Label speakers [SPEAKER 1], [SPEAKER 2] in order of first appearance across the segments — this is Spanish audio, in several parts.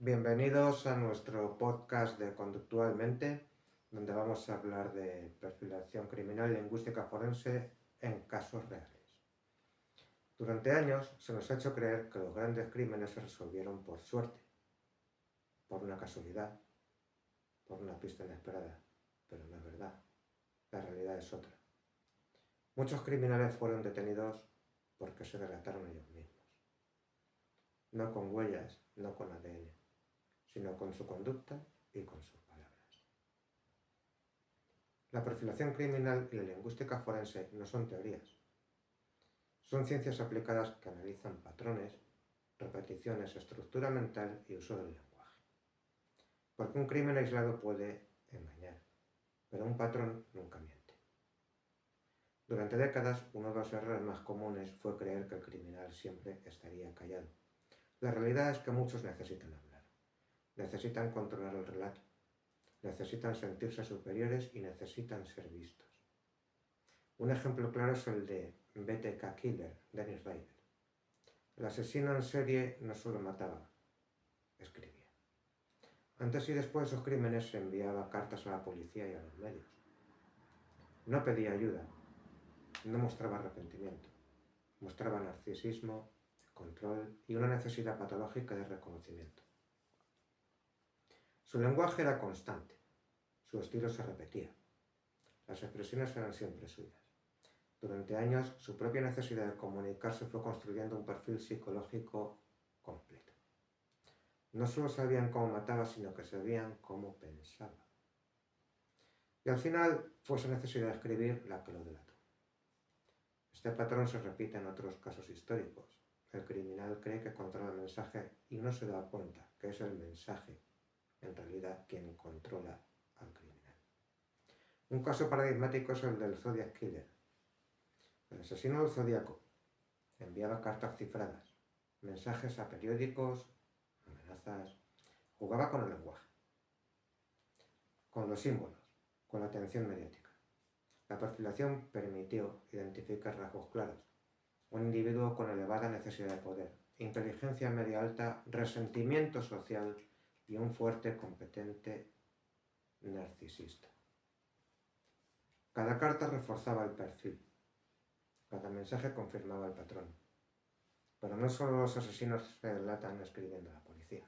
[SPEAKER 1] Bienvenidos a nuestro podcast de Conductualmente, donde vamos a hablar de perfilación criminal y lingüística forense en casos reales. Durante años se nos ha hecho creer que los grandes crímenes se resolvieron por suerte, por una casualidad, por una pista inesperada, pero no es verdad. La realidad es otra. Muchos criminales fueron detenidos porque se delataron ellos mismos. No con huellas, no con ADN, sino con su conducta y con sus palabras. La perfilación criminal y la lingüística forense no son teorías. Son ciencias aplicadas que analizan patrones, repeticiones, estructura mental y uso del lenguaje. Porque un crimen aislado puede engañar, pero un patrón nunca miente. Durante décadas, uno de los errores más comunes fue creer que el criminal siempre estaría callado. La realidad es que muchos necesitan hablar. Necesitan controlar el relato. Necesitan sentirse superiores y necesitan ser vistos. Un ejemplo claro es el de BTK Killer, Dennis Rader. El asesino en serie no solo mataba, escribía. Antes y después de sus crímenes se enviaba cartas a la policía y a los medios. No pedía ayuda, no mostraba arrepentimiento, mostraba narcisismo, control y una necesidad patológica de reconocimiento. Su lenguaje era constante, su estilo se repetía, las expresiones eran siempre suyas. Durante años, su propia necesidad de comunicarse fue construyendo un perfil psicológico completo. No solo sabían cómo mataba, sino que sabían cómo pensaba. Y al final fue esa necesidad de escribir la que lo delató. Este patrón se repite en otros casos históricos. El criminal cree que controla el mensaje y no se da cuenta que es el mensaje, en realidad, quien controla al criminal. Un caso paradigmático es el del Zodiac Killer. El asesino del Zodíaco enviaba cartas cifradas, mensajes a periódicos, amenazas, jugaba con el lenguaje, con los símbolos, con la atención mediática. La perfilación permitió identificar rasgos claros. Un individuo con elevada necesidad de poder, inteligencia media alta, resentimiento social y un fuerte, competente narcisista. Cada carta reforzaba el perfil. Cada mensaje confirmaba el patrón. Pero no solo los asesinos se delatan escribiendo a la policía.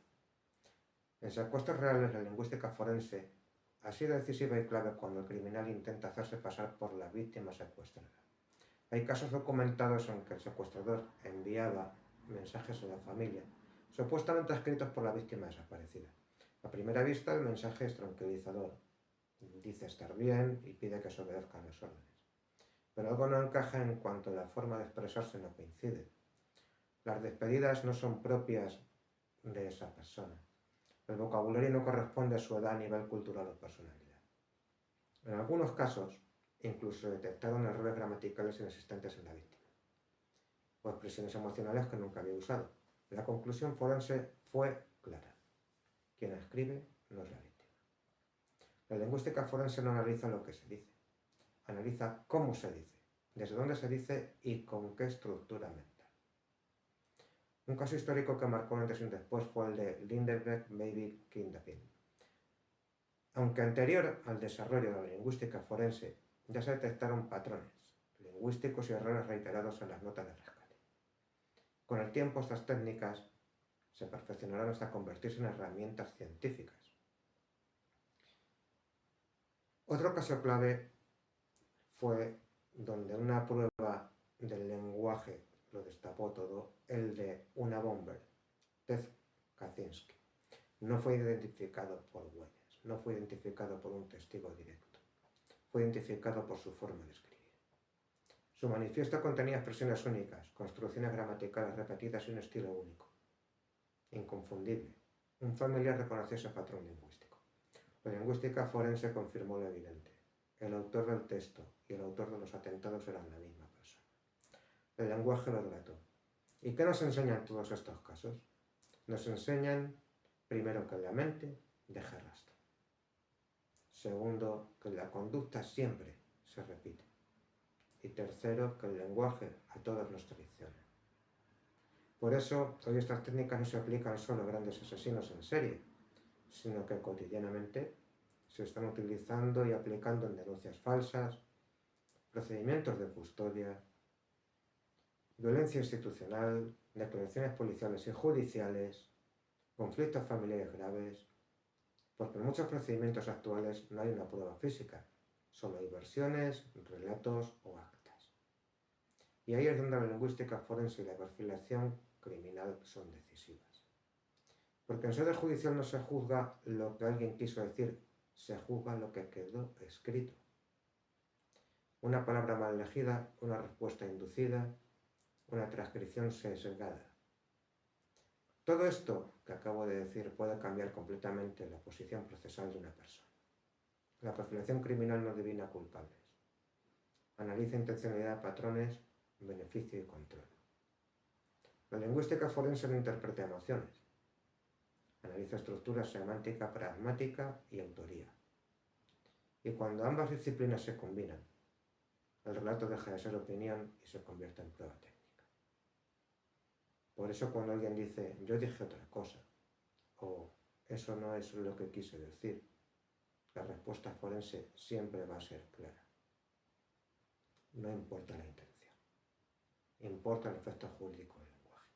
[SPEAKER 1] En secuestros reales, la lingüística forense ha sido decisiva y clave cuando el criminal intenta hacerse pasar por la víctima secuestrada. Hay casos documentados en que el secuestrador enviaba mensajes a la familia, supuestamente escritos por la víctima desaparecida. A primera vista, el mensaje es tranquilizador. Dice estar bien y pide que se obedezcan las órdenes. Pero algo no encaja en cuanto la forma de expresarse no coincide. Las despedidas no son propias de esa persona. El vocabulario no corresponde a su edad, nivel cultural o personalidad. En algunos casos, incluso se detectaron errores gramaticales inexistentes en la víctima, o expresiones emocionales que nunca había usado. La conclusión forense fue clara. Quien escribe no es la víctima. La lingüística forense no analiza lo que se dice, analiza cómo se dice, desde dónde se dice y con qué estructura mental. Un caso histórico que marcó un antes y un después fue el de Lindeberg Baby Kidnapping. Aunque anterior al desarrollo de la lingüística forense, ya se detectaron patrones lingüísticos y errores reiterados en las notas de rescate. Con el tiempo, estas técnicas se perfeccionaron hasta convertirse en herramientas científicas. Otro caso clave fue donde una prueba del lenguaje lo destapó todo, el de una bomber, Ted Kaczynski. No fue identificado por huellas, no fue identificado por un testigo directo, fue identificado por su forma de escribir. Su manifiesto contenía expresiones únicas, construcciones gramaticales repetidas y un estilo único, inconfundible. Un familiar reconoció ese patrón lingüístico. La lingüística forense confirmó lo evidente. El autor del texto y el autor de los atentados eran la misma persona. El lenguaje lo delató. ¿Y qué nos enseñan todos estos casos? Nos enseñan, primero, que la mente deja rastro. Segundo, que la conducta siempre se repite. Y tercero, que el lenguaje a todos nos traiciona. Por eso, hoy estas técnicas no se aplican solo a grandes asesinos en serie, sino que cotidianamente se están utilizando y aplicando en denuncias falsas, procedimientos de custodia, violencia institucional, declaraciones policiales y judiciales, conflictos familiares graves, porque en muchos procedimientos actuales no hay una prueba física, solo hay versiones, relatos o actas. Y ahí es donde la lingüística forense y la perfilación criminal son decisivas. Porque en sede judicial no se juzga lo que alguien quiso decir, se juzga lo que quedó escrito. Una palabra mal elegida, una respuesta inducida, una transcripción sesgada. Todo esto que acabo de decir puede cambiar completamente la posición procesal de una persona. La perfilación criminal no adivina culpables. Analiza intencionalidad, patrones, beneficio y control. La lingüística forense no interpreta emociones. Analiza estructura semántica, pragmática y autoría. Y cuando ambas disciplinas se combinan, el relato deja de ser opinión y se convierte en prueba técnica. Por eso cuando alguien dice, yo dije otra cosa, o eso no es lo que quise decir, la respuesta forense siempre va a ser clara. No importa la intención, importa el efecto jurídico del lenguaje.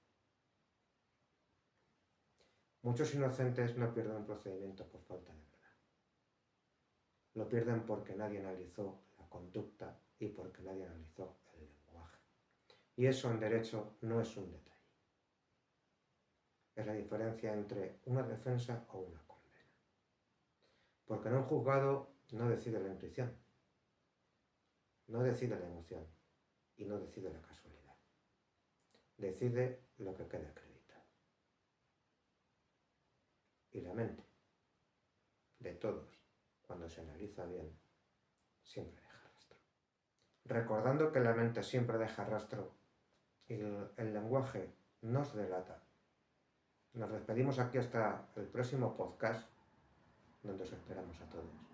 [SPEAKER 1] Muchos inocentes no pierden un procedimiento por falta de verdad. Lo pierden porque nadie analizó la conducta y porque nadie analizó el lenguaje. Y eso en derecho no es un detalle. Es la diferencia entre una defensa o una condena. Porque en un juzgado no decide la intuición, no decide la emoción y no decide la casualidad. Decide lo que queda acreditado. Y la mente de todos, cuando se analiza bien, siempre deja rastro. Recordando que la mente siempre deja rastro y el lenguaje nos delata. Nos despedimos aquí hasta el próximo podcast, donde os esperamos a todos.